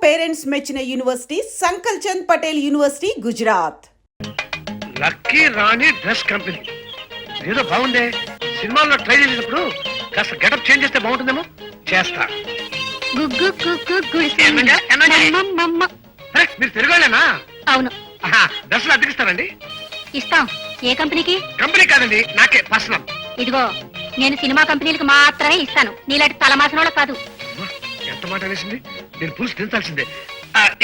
Parents మెచ్చిన university Sankalchand Patel university Gujarat. Lucky Rani dress company ఏదో బాగుందే. సినిమాల్లో ట్రై చేసినప్పుడు కాస్త గెటప్ చేంజ్ చేస్తే బాగుంటుందేమో. చేస్తా. మీరు తిరగాలేనా? అవును. డ్రెస్సులు అద్దెకిస్తారండి? ఇస్తాం. ఏ కంపెనీకి? కంపెనీ కాదండి, నాకే పర్సనల్. ఇదిగో, నేను సినిమా కంపెనీలకు మాత్రమే ఇస్తాను, నీలాంటి తలమాసిన కాదు. ఎంత మాట అనేసింది, నేను పులుసు దించాల్సిందే.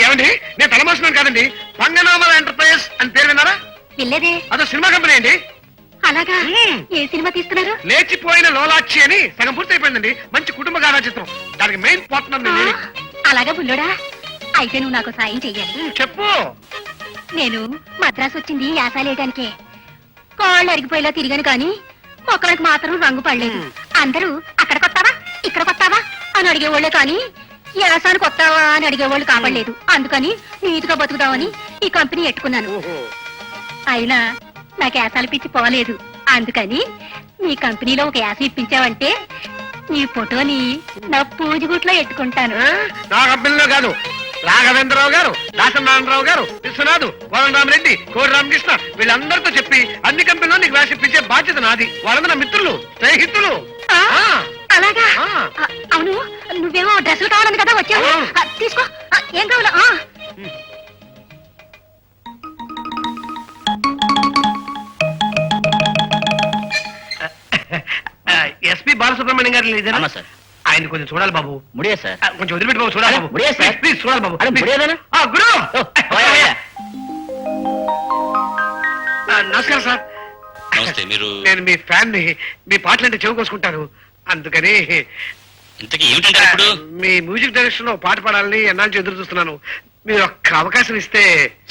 ఏమండి, నేను తలమాసినాను కాదండి, పంగనామల ఎంటర్ప్రైజెస్ అని పేరు విన్నారా? వెళ్ళేదే. అదో సినిమా కంపెనీ అండి. అలాగా? ఏ సినిమా తీస్తున్నారు? లేచిపోయిన లోలాక్షి అని సగం పూర్తి అయిపోయిందండి. మంచి కుటుంబ గాథా చిత్రం. దానికి మెయిన్ పార్ట్నర్. అలాగా బుల్లోడా? అయితే నువ్వు నాకు సాయం చెయ్యాలి. చెప్పు. నేను మద్రాసు వచ్చింది యాసాలేయడానికే. కాళ్ళు అరిగిపోయేలా తిరిగాను కానీ మొక్కలకు మాత్రం రంగు పడలేదు. అందరూ అక్కడ కొత్తావా ఇక్కడ కొత్తావా అని అడిగేవాళ్లే కానీ యాసానికి కొత్తావా అని అడిగేవాళ్ళు కావలేదు. అందుకని నీతిగా బతుకుదామని ఈ కంపెనీ ఎట్టుకున్నాను. అయినా నాకు యాసాలు పిచ్చి పోలేదు. అందుకని మీ కంపెనీలో ఒక యాస ఇప్పించావంటే నీ ఫోటోని నా పూజగుట్లో ఎట్టుకుంటాను. నా కంపెనీలో కాదు, రాఘవేంద్రరావు గారు, దాసనారాయణరావు గారు, విశ్వనాథ్, కోదండరామరెడ్డి, కోడి రామకృష్ణ వీళ్ళందరితో చెప్పి అన్ని కంపెనీలో నీకు రాసిప్పించే బాధ్యత నాది. వాళ్ళందరూ మిత్రులు, స్నేహితులు. అలాగా? అవును, నువ్వేమో డ్రెస్సులు కావాలని కదా వచ్చావు. తీసుకో. ఏం కావాలా? ఎస్పీ బాలసుబ్రహ్మణ్యం గారు లేదన్నా సార్? ఆయన కొంచెం చూడాలి బాబు. ముడియా సార్? కొంచెం వదిలిపెట్టి బాబు, చూడాలి బాబు. ముడియా సార్? ప్లీజ్ చూడాలి బాబు. గురు నమస్కారం సార్. నమస్తే. మీరు? నేను మీ ఫ్యాన్ ని, మీ పాటలు అంటే చెవి కోసుకుంటాను. అందుకని ఇంతకీ ఏమిటంటారు ఇప్పుడు? మీ మ్యూజిక్ డైరెక్షన్ లో పాట పాడాలని ఎన్నాళ్ళు ఎదురు చూస్తున్నాను. మీరు ఒక్క అవకాశం ఇస్తే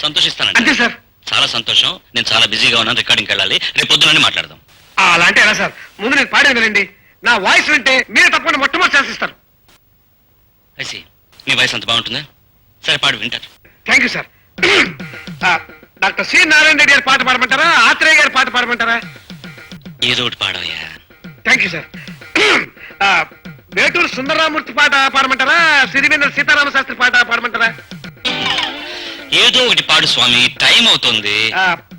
సంతోషిస్తానండి. అంతే సార్. చాలా సంతోషం. నేను చాలా బిజీగా ఉన్నాను, రికార్డింగ్కి వెళ్ళాలి. రేపు పొద్దుననే మాట్లాడదాం. అలాంటి ఎలా సార్? ముందు నేను పాడేది వినండి. నా వాయిస్ వింటే మీరు తప్పకుండా మొట్టమొదటి శాసిస్తారు. ఐసి, మీ వాయిస్ అంత బాగుంటుందా? సరే, పాడు, వింటారు. Thank you sir. Doctor C Narayana Reddy గారి పాట పాడమంటారా, ఆత్రేయ గారి పాట పాడమంటారా? ఏదో ఒకటి పాడవయ్యా. Thank you sir. Veturi Sundararamamurthy పాట పాడమంటారా, సిరివేంద్ర సీతారామ శాస్త్రి పాట పాడమంటారా? ఏదో ఒకటి పాడు స్వామి, టైం అవుతుంది.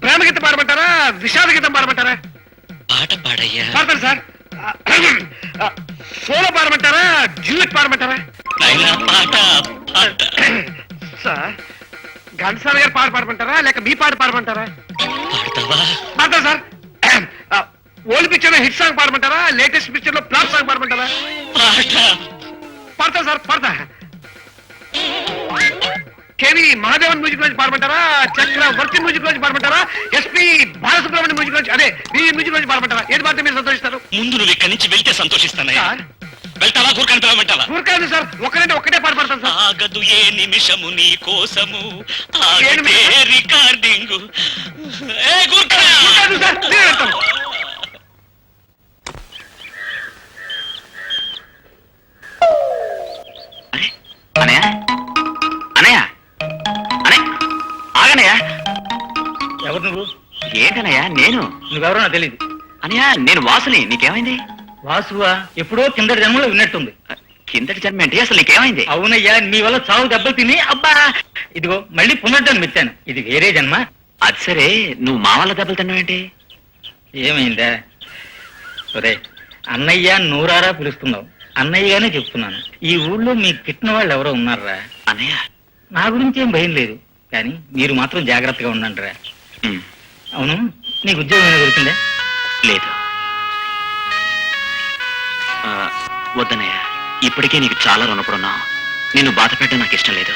ప్రేమగీతం పాడమంటారా, విషాద గీతం పాడమంటారా? పాట పాడయ్యా. పాడతాను సార్. సోలో పాడమంటారా, డ్యూయట్ పాడమంటారా? పాట పాట సార్, ఘంటసాల గారి పాట పాడమంటారా, లేక మీ పాట పాడమంటారా? పాడతావా? పాడతా సార్. ఓల్డ్ పిక్చర్ లో హిట్ సాంగ్ పాడమంటారా, లేటెస్ట్ పిక్చర్ లో ఫ్లాప్ సాంగ్ పాడమంటారా? పాడతా సార్, పాడతా. కేవీ మహాదేవన్ మ్యూజిక్ నుంచి పాడమంటారా, చక్రవర్తి మ్యూజిక్ నుంచి పాడమంటారా, ఎస్పీ బాలసుబ్రహ్మణ్యం మ్యూజిక్ నుంచి, అదే మీ మ్యూజిక్ నుంచి పాడమంటారా? ఏది పాడితే మీరు సంతోషిస్తారు? ముందు నువ్వు ఇక్కడి నుంచి వెళ్తే సంతోషిస్తానయ్యా. వెళ్తావా? కూరకని పిలవమంటావా? కూరకాదు సార్, ఒక్కరంటే ఒక్కటే పాట పాడతాను సార్. ఆగదు ఏ నిమిషము నీ కోసము, రికార్డింగ్. కూరకాదు సార్, నేను వెళ్తాను. అనయ్య, అనయ్య, అనయ్య, ఆగనయ్యా. ఎవరు నువ్వు? ఏంటనయ్యా? నేను. నువ్వెవరో నాకు తెలియదు. అనయ్య, నేను వాసుని. నీకేమైంది? వాసువా? ఎప్పుడో కిందటి జన్మలో విన్నట్టుంది. కిందటి జన్మ ఏంటి? అసలు నీకేమైంది? అవునయ్యా, నీ వల్ల చావు దెబ్బలు తిని అబ్బా ఇదిగో మళ్ళీ పునర్జన్మ ఎత్తాను. ఇది వేరే జన్మ. అది సరే, నువ్వు మా వల్ల దెబ్బలు తిన్నావేంటి? ఏమైందా? ఒరే, అన్నయ్య నూరారా పిలుస్తున్నావు. అన్నయ్యగానే చెప్తున్నాను. ఈ ఊళ్ళో మీకు కిట్టిన వాళ్ళు ఎవరో ఉన్నారా? అన్నయ్య, నా గురించి ఏం భయం లేదు, కానీ మీరు మాత్రం జాగ్రత్తగా ఉండండి రా. అవును, నీకు ఉద్యోగం ఏమైనా దొరికిందా? లేదు. వద్దనయ్య, ఇప్పటికే నీకు చాలా రుణపడున్నావు. నిన్ను బాధ పెట్టడం నాకు ఇష్టం లేదు.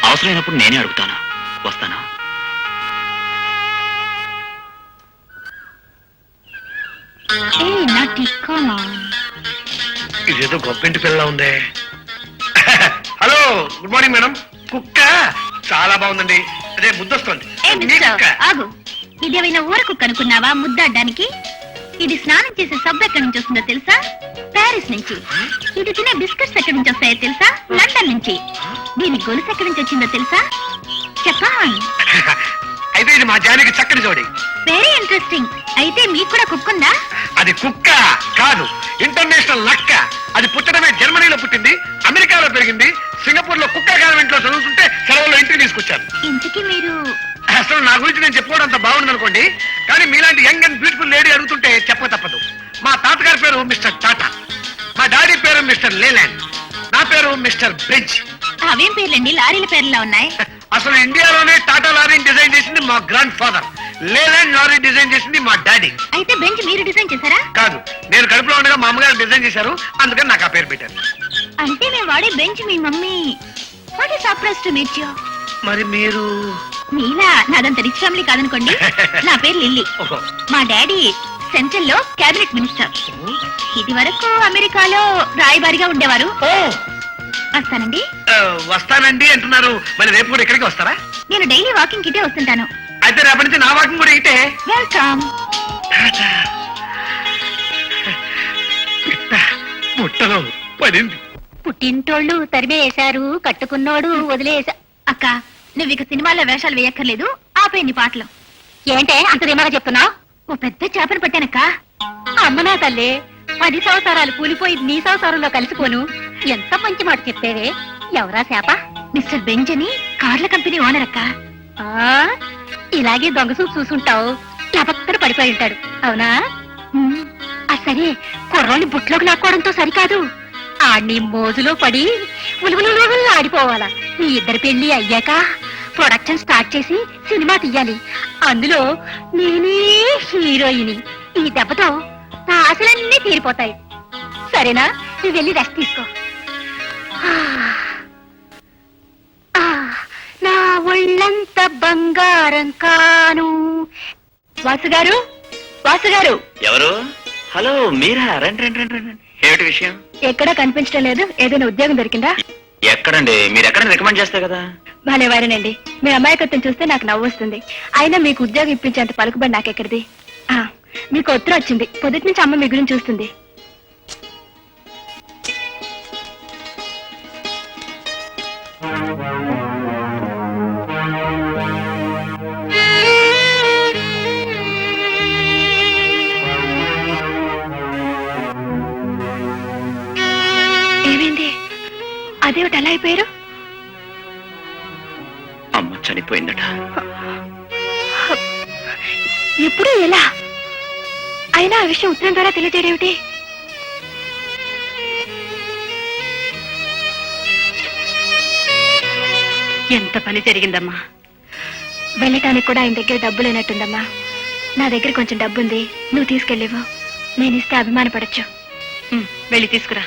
అవసరమైనప్పుడు నేనే అడుగుతాను. వస్తాను. ఇదేదో గొప్పింటి పిల్ల ఉందే. Hello, good morning madam. కుక్క చాలా బాగుందండి. అదే ముద్దొస్తుంది. ఆగు, ఇదేమైనా ఊర కుక్క అనుకున్నావా ముద్దాడడానికి? ఇది స్నానం చేసే సబ్బు ఎక్కడి నుంచి వస్తుందో తెలుసా? ప్యారిస్ నుంచి. ఇది తినే బిస్కెట్స్ ఎక్కడి నుంచి వస్తాయో తెలుసా? లండన్ నుంచి. దీని గొలుసు ఎక్కడి నుంచి వచ్చిందో తెలుసా? జపాన్. అయితే ఇది మా జానికి చక్కని జోడి. Very interesting. అయితే మీకు కూడా కుక్క ఉందా? అది కుక్క కాదు, ఇంటర్నేషనల్ నక్క. అది పుట్టడమే జర్మనీలో పుట్టింది, అమెరికాలో పెరిగింది, సింగపూర్ లో కుక్క కాన్వెంట్ లో తీసుకొచ్చాను. ఇంతకీ మీరు అసలు నా గురించి నేను చెప్పుకోవడం అంత బాగుంది అనుకోండి, కానీ మీలాంటి యంగ్ అండ్ బ్యూటిఫుల్ లేడీ అడుగుతుంటే చెప్ప తప్పదు. మా తాతగారి పేరు మిస్టర్ టాటా, మా డాడీ పేరు మిస్టర్ లేలాండ్, నా పేరు మిస్టర్ బెంచ్. అవేం పేర్లండి, లారీల పేర్లా ఉన్నాయి. అసలు ఇండియాలోనే టాటా లారీ డిజైన్ చేసింది మా grandfather, Leyland lorry design చేసింది మా డాడీ. అయితే బెంచ్ మీరు డిజైన్ చేశారా? కాదు, నేను కడుపులో ఉండగా మా అమ్మగారు డిజైన్ చేశారు, అందుకని నాకు ఆ పేరు పెట్టారు. అంటే మేము వాడే bench me mummy. What is surprise to meet you. మరి మీరు? మీలా నాదంత రిచ్ ఫ్యామిలీ కాదనుకోండి. నా పేరు లిల్లీ. ఓహో. మా డాడీ సెంట్రల్ లో క్యాబినెట్ మినిస్టర్. ఇది వరకు అమెరికాలో రాయబారిగా ఉండేవారు. ఓ, వస్తానండి. వస్తానండి అంటున్నారు, మరి రేపు కూడా ఇక్కడికి వస్తారా? నేను డైలీ వాకింగ్ ఇటే వస్తుంటాను. అయితే రేపటి నుంచి నా వాకింగ్ కూడా ఇటే. వెల్కమ్. ముట్టలో పడింది. పుట్టింటోళ్ళు తరిమేశారు, కట్టుకున్నోడు వదిలేసా. అక్క, నువ్వు ఇక సినిమాల్లో వేషాలు వేయక్కర్లేదు, ఆపేయండి పాటలు. ఏంటే అంత ధీమాగా చెప్తున్నావు? ఓ పెద్ద చేపను పట్టానక్క. అమ్మనా తల్లి, 10 సంవత్సరాలు కూలిపోయి నీ సంవత్సరంలో కలిసిపోను. ఎంత మంచి మాట చెప్పేవే. ఎవరా చేప? మిస్టర్ బెంజ్ అని కార్ల కంపెనీ ఓనర్ అక్క. ఇలాగే దొంగ చూపు చూసుంటావు, నా పక్కన పడిపోయి ఉంటాడు. అవునా? సరే, కుర్రోని బుట్లోకి లాక్కోవడంతో సరికాదు, ఆడిని మోజులో పడి ఉలుగులు ఆడిపోవాలా. మీ ఇద్దరి పెళ్లి అయ్యాక ప్రొడక్షన్ స్టార్ట్ చేసి సినిమా తీయాలి. అందులో నేనే హీరోయిన్. ఈ దెబ్బతో నా ఆశలన్నీ తీరిపోతాయి. సరేనా? నువ్వు వెళ్ళి రెస్ట్ తీసుకో. నా ఒళ్ళంత బంగారం కాను. వాసుగారు, వాసుగారు. ఎవరు? హలో, మీరా? రండి రండి రండి రండి. ఏమిటి విషయం? ఎక్కడా కనిపించడం లేదు. ఏదైనా ఉద్యోగం దొరికిందా? ఎక్కడండి? మీరు ఎక్కడ రికమెండ్ చేస్తే కదా. భలేవారేనండి, మీ అమాయకత్వం చూస్తే నాకు నవ్వు వస్తుంది. అయినా మీకు ఉద్యోగం ఇప్పించేంత పలుకుబడి నాకెక్కడిది. మీకు ఉత్తరం వచ్చింది. పొద్దుటి నుంచి అమ్మ మీ గురించి చూస్తుంది. ఏమైంది? అదేమిటి అలా అయిపోయారు? అమ్మ చనిపోయిందట. ఎప్పుడు? ఎలా? అయినా ఆ విషయం ఉత్తరం ద్వారా తెలియజేయడేమిటి? ఎంత పని జరిగిందమ్మా. వెళ్ళటానికి కూడా ఆయన దగ్గర డబ్బు లేనట్టుందమ్మా. నా దగ్గర కొంచెం డబ్బుంది, నువ్వు తీసుకెళ్ళేవు. నేను ఇస్తే అభిమానపడచ్చు. వెళ్ళి తీసుకురా.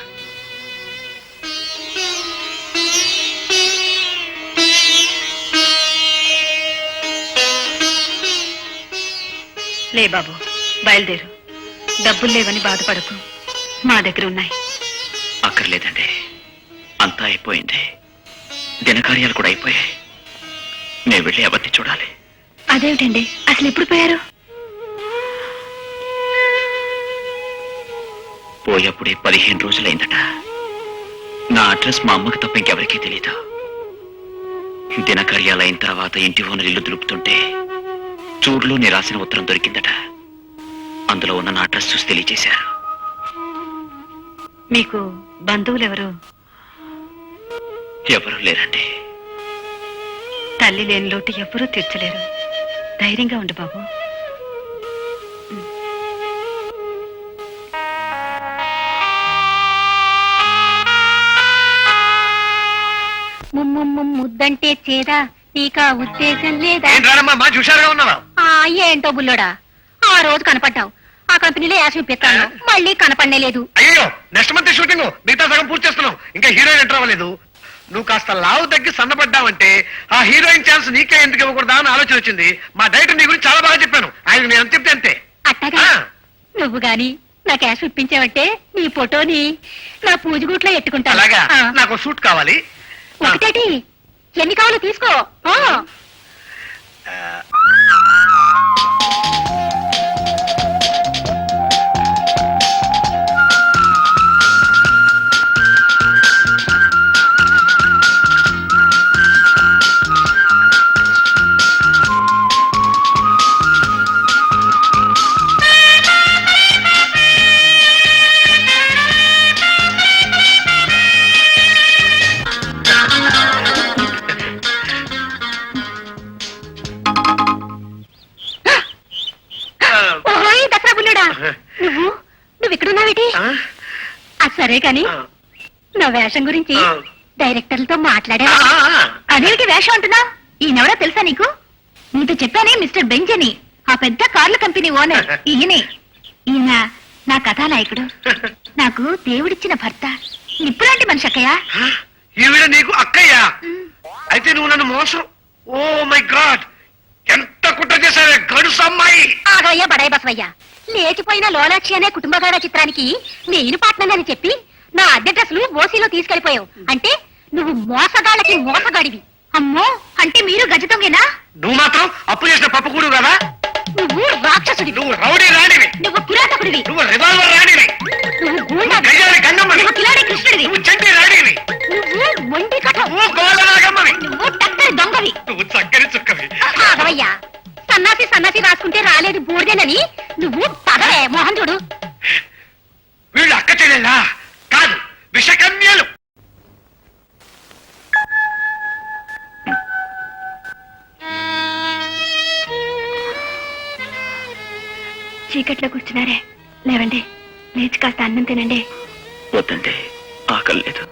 లే బాబు, బయలుదేరు. డబ్బులు లేవని బాధపడకు, మా దగ్గర ఉన్నాయి. అక్కర్లేదండి, అంతా అయిపోయింది. దినకార్యాలు కూడా అయిపోయాయి. నేను వెళ్ళి అవన్నీ చూడాలి. అదేమిటండి, అసలు ఎప్పుడు పోయారు? పోయేప్పుడే 15 రోజులైందట. నా అడ్రస్ మా అమ్మకి తప్ప ఇంకెవరికీ తెలీదు. దినకార్యాలు అయిన తర్వాత ఇంటి ఓనర్ ఇల్లు దులుపుతుంటే చూరులో నేను రాసిన ఉత్తరం దొరికిందట. అందులో ఉన్న నా అడ్రస్ చూసి తెలియజేశారు. మీకు బంధువులు ఎవరు? ఎవరూ లేరండి. తల్లి లేని లోటు ఎవరూ తీర్చలేరు. ధైర్యంగా ఉండు బాబు. ముద్దంటే చేదా, నీకా ఉద్దేశం లేదా? ఏంట్రానమ్మా, మా హుషారుగా ఉన్నావా? ఏంటో బుల్లోడా, ఆ రోజు కనపడ్డావు. ఆ కంపెనీలో యాసం పెట్టాను, మళ్ళీ కనపడనే లేదు. అయ్యో, నెక్స్ట్ మంత్ షూటింగ్ మిగతా సగం పూర్తి చేస్తున్నావు, ఇంకా హీరోయిన్ ఎంటర్ అవ్వలేదు. నువ్వు కాస్త లావు తగ్గి సన్నపడ్డావంటే ఆ హీరోయిన్ ఛాన్స్ నీకే ఎందుకు ఇవ్వకూడదా అని ఆలోచన వచ్చింది. మా డైరెక్టర్ నీ గురించి చాలా బాగా చెప్పాను. ఆయన నేను ఎంత చెప్తే అంతే. అట్టగా నువ్వు గాని నా క్యాష్ ఇప్పించావంటే నీ ఫోటోని నా పూజగుట్లో ఎట్టుకుంటా. అలాగా, నాకు సూట్ కావాలి. ఒకటేటి, ఎన్ని కావాలో తీసుకో. సరే కాని ఆ, నా వేషం గురించి ఆ. డైరెక్టర్లతో మాట్లాడా ఆ, ఆ. అదేమిటి వేషం అంటున్నా ఈయనెవరో తెలుసా నీకు నీతో చెప్పానే మిస్టర్ బెంజ్ అని ఆ పెద్ద కార్ల కంపెనీ ఓనర్ ఈయనే ఈయన నా కథానాయకుడు నాకు దేవుడిచ్చిన భర్త నిప్పులాంటి మనిషి అక్కయ్య ఈవిడ నీకు అక్కయ్య అయితే నువ్వు నన్ను మోసం ఓ మై గాడ్ ఎంత కుట్ర చేశావే గడుసు అమ్మాయి ఆగవయ్య బడాయి బసవయ్య లేచిపోయిన లోలాక్షి అనే కుటుంబగాడ చిత్రానికి నేను పార్ట్నర్ అని చెప్పి నా అద్దె డ్రెస్సులు ఓసీలో తీసుకెళ్లిపోయావు అంటే నువ్వు మోసగాళ్ళకి మోసగాడివి అమ్మో అంటే మీరు గజదొంగేనా నువ్వు మాత్రం అప్పు చేసిన పప్పుకూడు కదా నువ్వు రాక్షసుడివి నువ్వు రౌడీ రాణివి నువ్వు కిరాతకుడివి నువ్వు రివాల్వర్ రాణివి నువ్వు గూండావి. గజాలి గంగమ్మవి నువ్వు కిలాడి కృష్ణుడివి నువ్వు చంటి రాణివి నువ్వు మొండి కథ నువ్వు గోడనాగమ్మవి నువ్వు టక్కరి దొంగవి నువ్వు చక్కని చుక్కవి ఆగవయ్యా సన్నాసి సన్నాసి రాసుకుంటే రాలేదు బూడిదేనని నువ్వు పదవే మోహన్ చూడు వీళ్ళు అక్క చెల్లెలా కాదు విషకన్యలు చీకట్లో కూర్చున్నారే లేవండి లేచి కాస్త అన్నం తినండి వద్దండి ఆకలి లేదు.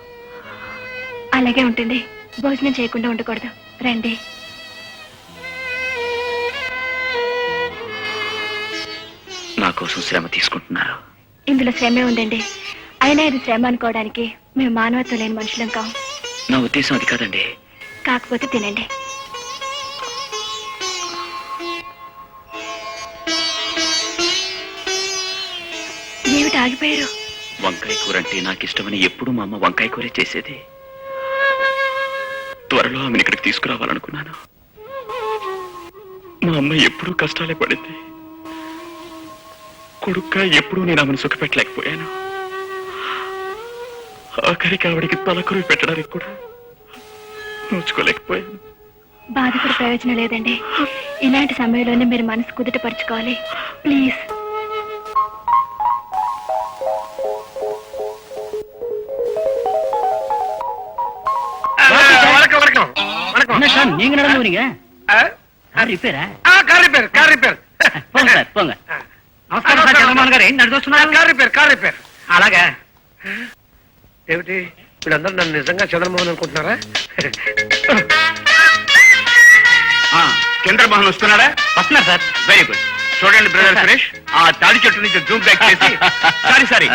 అలాగే ఉంటుంది భోజనం చేయకుండా ఉండకూడదు రండి నా కోసం శ్రమ తీసుకుంటున్నారు. ఇందులో శ్రమే ఉందండి అయినా ఇది శ్రమ అనుకోవడానికి మేము మానవత్వం లేని మనుషులం కాం నా ఉద్దేశం అది కాదండి. కాకపోతే తినండి ఏమిటి ఆగిపోయారు వంకాయ కూర అంటే నాకు ఇష్టమని ఎప్పుడు మా అమ్మ వంకాయ కూర చేసేది. త్వరలో ఆమెను ఇక్కడికి తీసుకురావాలనుకున్నాను. మా అమ్మ ఎప్పుడూ కష్టాలే పడింది. కొడుక్క ఎప్పుడూ నేను ఆమెను సుఖపెట్టలేకపోయాను. ఆఖరికి ఆవిడికి తలకురు పెట్టడానికి కూడా నోచుకోలేకపోయాను. బాధపడి ప్రయోజనం లేదండి ఇలాంటి సమయంలోనే మీరు మనసు కుదుట పరుచుకోవాలి ప్లీజ్ வணக்கம் வணக்கம் வணக்கம் என்ன சார் நீங்க நடந்துறீங்க ஆ? రిపేరా కార్ రిపేర్ పోండి సార్ పోంగ నమస్కారం సార్ చంద్రమోహన్ గారు ఏం నడిచొస్తున్నారు కార్ రిపేర్ అలాగా ఏమిటి వీళ్ళందరూ నన్ను నిజంగా చంద్రమోహన్ అనుకుంటున్నారా చంద్రమోహన్ వస్తున్నాడా వస్తున్నారు సార్ వెరీ గుడ్ చూడండి బ్రదర్ సురేష్ ఆ తాడి చెట్టు నుంచి జూమ్ బ్యాక్ చేసి సారీ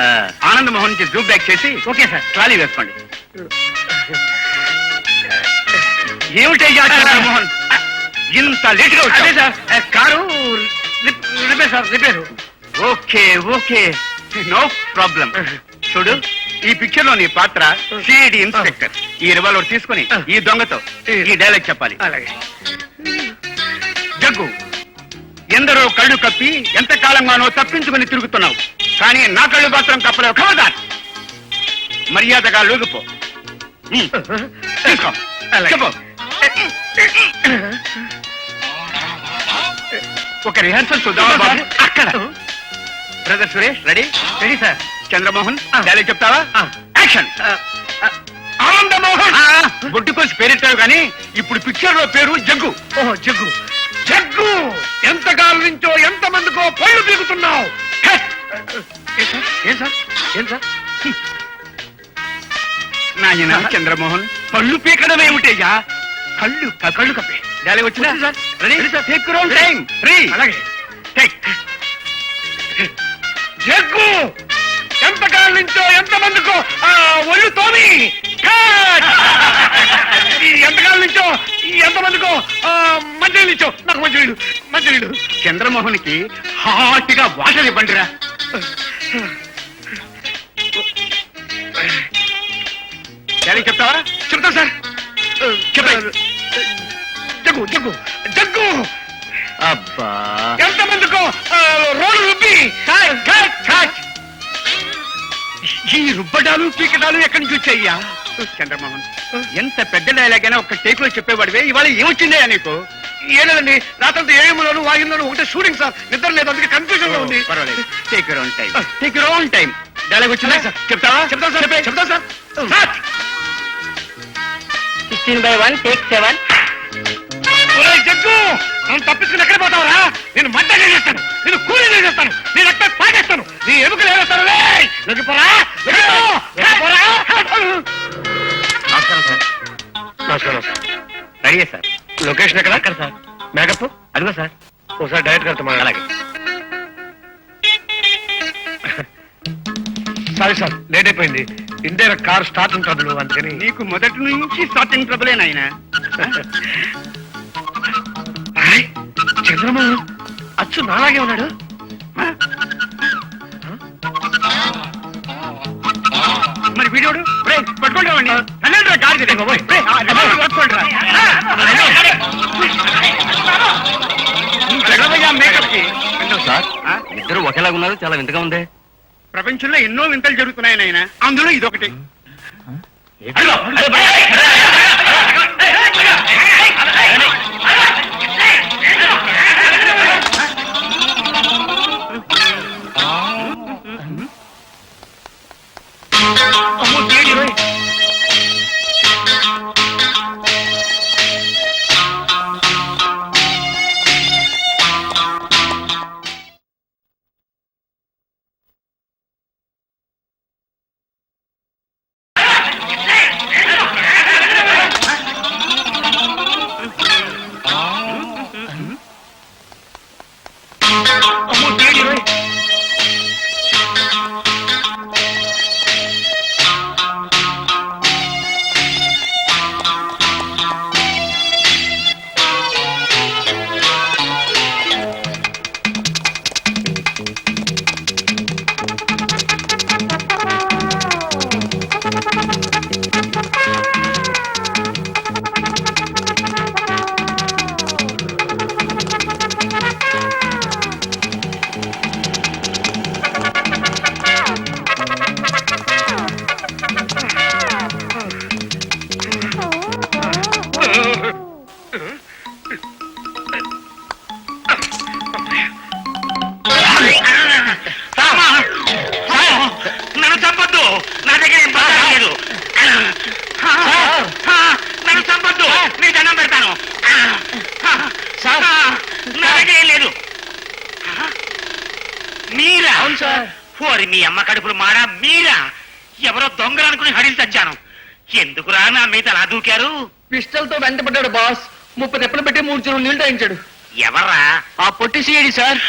ఆనంద్ మోహన్ నుంచి జూమ్ బ్యాక్ చేసి ఓకే సార్ ట్రాలీ వేసుకోండి ఏమిటయ్యా చంద్రమోహన్ ఇంత లేట్ గా వచ్చావు sir car repair okay no problem చూడు ఈ పిక్చర్ లో నీ పాత్ర సిఐడి ఇన్స్పెక్టర్ ఈ రివాల్వర్ తీసుకుని ఈ దొంగతో ఈ డైలాగ్ చెప్పాలి జగ్గు ఎందరో కళ్ళు కప్పి ఎంతకాలంగానో తప్పించుకుని తిరుగుతున్నావు కానీ నా కళ్ళు మాత్రం కప్పలేవు కమదార్ మర్యాదగా లూగిపో తీసుకో చెప్పు ఒక రిహర్సల్ చూద్దామా బాబు అక్కడ brother Suresh ready sir Chandramohan dialogue చెప్తావా యాక్షన్ ఆనందమోహన్ బొడ్డు కోసి పేరెట్టావు కానీ ఇప్పుడు పిక్చర్ లో పేరు జగ్గు ఓహో జగ్గు ఎంతకాలం నుంచో ఎంత మందికో పళ్ళు పీకుతున్నావు ఏం సార్ నాయన చంద్రమోహన్ పళ్ళు పీకడం ఏమిటయ్యా కళ్ళు కప్పే డైలాగ్ వచ్చినా sir ready sir take your own time అలాగే టేక్ జగ్గు ఎంతకాలం నుంచో ఎంత మందికో ఒళ్ళు తోమి ఎంతకాలం నుంచో ఎంతమందికో మంచినీళ్ళు ఇచ్చో నాకు మంచినీళ్ళు చంద్రమోహన్ కి హాట్ గా వాటర్ ఇవ్వండిరా చెప్తావా చెప్తా సార్ చెప్పండి జగ్గు అబ్బా ఎంతమందికో రోడ్డు రుబ్బి ఈ రుబ్బడాలు పీకడాలు ఎక్కడి నుంచి వచ్చాయ్యా చంద్రమోహన్ ఎంత పెద్ద డైలాగ్ అయినా ఒక టేక్ లో చెప్పేవాడివే ఇవాళ ఏమొచ్చిందయ్యా నీకు ఏలేదండి రాత్రంతా ఏఎంలోను వాగింలోను ఒకటే షూటింగ్ సార్ నిద్ర లేదు అందుకే కన్ఫ్యూజన్ లో ఉంది పర్వాలేదు take your own time dialogue వచ్చిందా సార్ చెప్తా సార్ 16/1 టేక్ 7 జగ్గు నన్ను తప్పించుకుని ఎక్కడ పోతావురా? నేను మంట చేసేస్తాను, నేను కూలీ చేసేస్తాను, నేను ఎక్కడ పాటేస్తాను, నీ ఎముకలు ఏరేస్తాను. లొంగిపోరా, లొంగిపోరా. నమస్కారం సార్. నమస్కారం సార్. Ready sir. లొకేషన్ ఎక్కడ? అక్కడ సార్. మేకప్ అదిగో సార్. ఒకసారి డైరెక్ట్ వెళ్తామా? అలాగే. సారీ సార్, లేట్ అయిపోయింది. ఇండియా కార్ స్టార్టింగ్ ట్రబుల్, అందుకని. నీకు మొదటి నుంచి స్టార్టింగ్ ట్రబులే నాయనా. ఆయ్, చంద్రబాబు అచ్చు నాలాగే ఉన్నాడు. మరి వీడియోడు పట్టుకుంటామండి. మేకప్ కి సార్ ఇద్దరు ఒకేలాగా ఉన్నారు, చాలా వింతగా ఉంది. ప్రపంచంలో ఎన్నో వింతలు జరుగుతున్నాయి నాయన, అందులో ఇదొకటి. అమ్మో, తేడి రోయ్. అమ్మో, తేడి రోయ్. నన్ను చంపొద్దు, నా దగ్గర ఏం బంగారం లేదు. నన్ను చంపొద్దు, నీ దండం పెడతాను. నా దగ్గర ఏం లేదు. మీరా? అవును సార్. ఓరి మీ అమ్మ కడుపులు మారా, మీరా? ఎవరో దొంగలు అనుకుని హడిలు తెచ్చాను. ఎందుకురా నా మీద అలా దూకారు? పిస్టల్ తో వెంటబడ్డాడు బాస్. 30 తెప్పలు పెట్టి 3 చెరువులు నీళ్ళు తాగించాడు. ఎవర్రా? ఆ పొట్టి CID sir.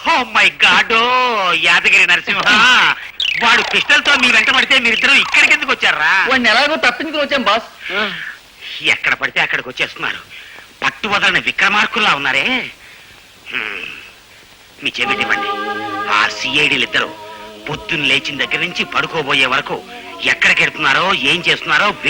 Oh my God, Yadagiri Narasimha. వాడు పిస్టల్ తో మీ వెంట పడితే మీరిద్దరూ ఇక్కడికి ఎందుకు వచ్చారా? వాడిని ఎలాగో తప్పించుకుని వచ్చాం బాస్. ఎక్కడ పడితే అక్కడికి వచ్చేస్తున్నారు. పట్టు వదలని విక్రమార్కుల్లా ఉన్నారే. మీ చెవిటివ్వండి. ఆ సిఐడీలు ఇద్దరు పొద్దున్న లేచిన దగ్గర నుంచి పడుకోబోయే వరకు ఎక్కడికి వెళ్తున్నారో, ఏం చేస్తున్నారో